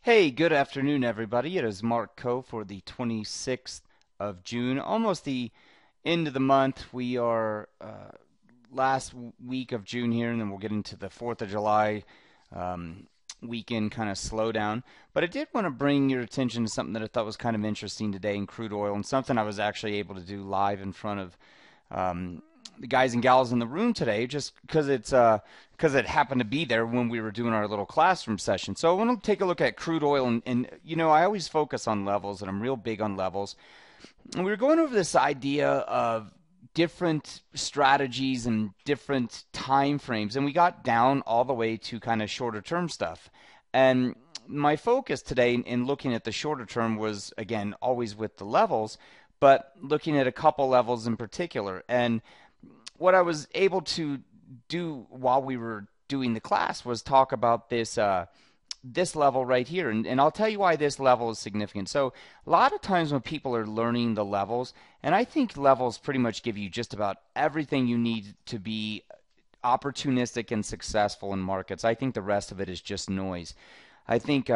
Hey, good afternoon, everybody. It is Mark Coe for the 26th of June, almost the end of the month. We are last week of June here, and then we'll get into the 4th of July um, weekend kind of slowdown. But I did want to bring your attention to something that I thought was kind of interesting today in crude oil, and something I was actually able to do live in front of um, the guys and gals in the room today, just because it happened to be there when we were doing our little classroom session. So I want to take a look at crude oil, and I always focus on levels, and I'm real big on levels. And we were going over this idea of different strategies and different time frames, and we got down all the way to kind of shorter term stuff. And my focus today in looking at the shorter term was, again, always with the levels, but looking at a couple levels in particular. And what I was able to do while we were doing the class was talk about this level right here, and I'll tell you why this level is significant. So a lot of times when people are learning the levels, and I think levels pretty much give you just about everything you need to be opportunistic and successful in markets. I think the rest of it is just noise. I think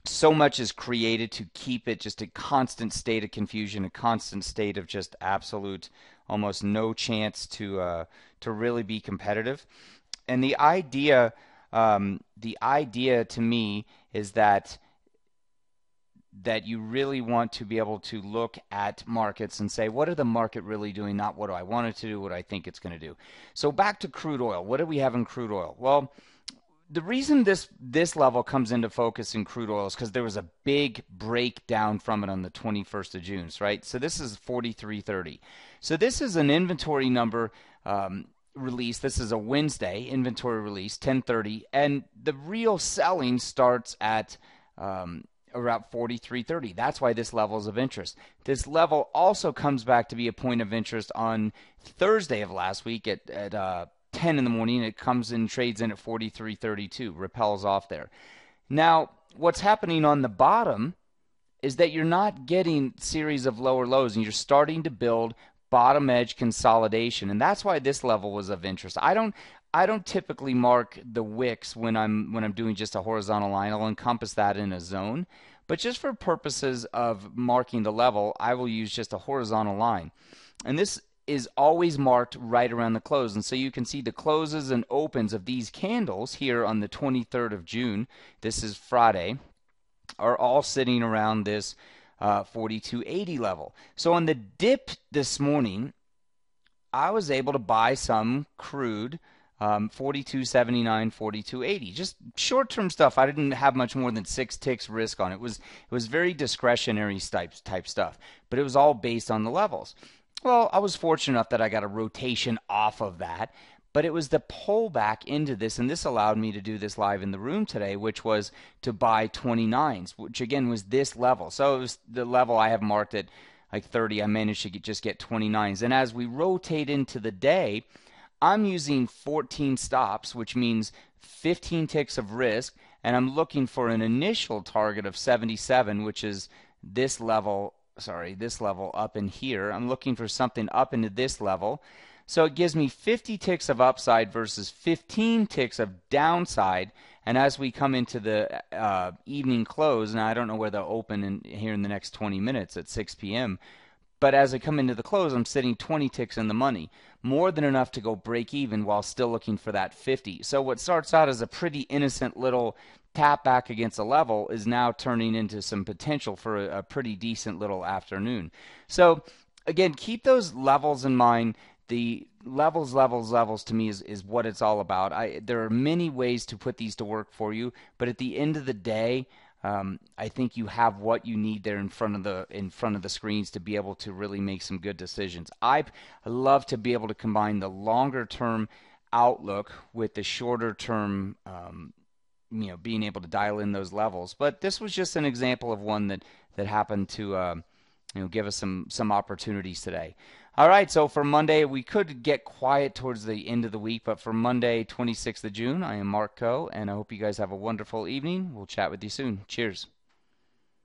so much is created to keep it just a constant state of confusion, a constant state of just absolute, almost no chance to really be competitive. And the idea to me is that you really want to be able to look at markets and say, what are the market really doing? Not what do I want it to do, what I think it's going to do. So back to crude oil. What do we have in crude oil? Well, the reason this level comes into focus in crude oil is because there was a big breakdown from it on the 21st of June, right? So this is 43.30. So this is an inventory number release. This is a Wednesday inventory release, 10:30, and the real selling starts at around 43.30. That's why this level is of interest. This level also comes back to be a point of interest on Thursday of last week at 10 in the morning. It comes in, trades in at 43.32, repels off there. Now, what's happening on the bottom is that you're not getting series of lower lows, and you're starting to build bottom edge consolidation, and that's why this level was of interest. I don't typically mark the wicks when I'm doing just a horizontal line. I'll encompass that in a zone, but just for purposes of marking the level, I will use just a horizontal line, and this is always marked right around the close. And so you can see the closes and opens of these candles here on the 23rd of June, this is Friday, are all sitting around this 42.80 level. So on the dip this morning, I was able to buy some crude, 42.79, 42.80, just short-term stuff. I didn't have much more than 6 ticks risk on it. It was very discretionary type stuff, but it was all based on the levels. Well, I was fortunate enough that I got a rotation off of that, but it was the pullback into this, and this allowed me to do this live in the room today, which was to buy 29s, which again was this level. So it was the level I have marked at like 30. I managed to just get 29s. And as we rotate into the day, I'm using 14 stops, which means 15 ticks of risk, and I'm looking for an initial target of 77, which is this level. Sorry, this level up in here. I'm looking for something up into this level. So it gives me 50 ticks of upside versus 15 ticks of downside. And as we come into the evening close, and I don't know where they'll open here in the next 20 minutes at 6 p.m., but as I come into the close, I'm sitting 20 ticks in the money, more than enough to go break even while still looking for that 50. So what starts out as a pretty innocent little tap back against a level is now turning into some potential for a pretty decent little afternoon. So again, keep those levels in mind. The levels to me is what it's all about. There are many ways to put these to work for you, but at the end of the day, I think you have what you need there in front of the screens to be able to really make some good decisions. I love to be able to combine the longer term outlook with the shorter term, being able to dial in those levels. But this was just an example of one that happened to give us some opportunities today. All right, so for Monday, we could get quiet towards the end of the week, but for Monday, 26th of June, I am Mark Coe, and I hope you guys have a wonderful evening. We'll chat with you soon. Cheers.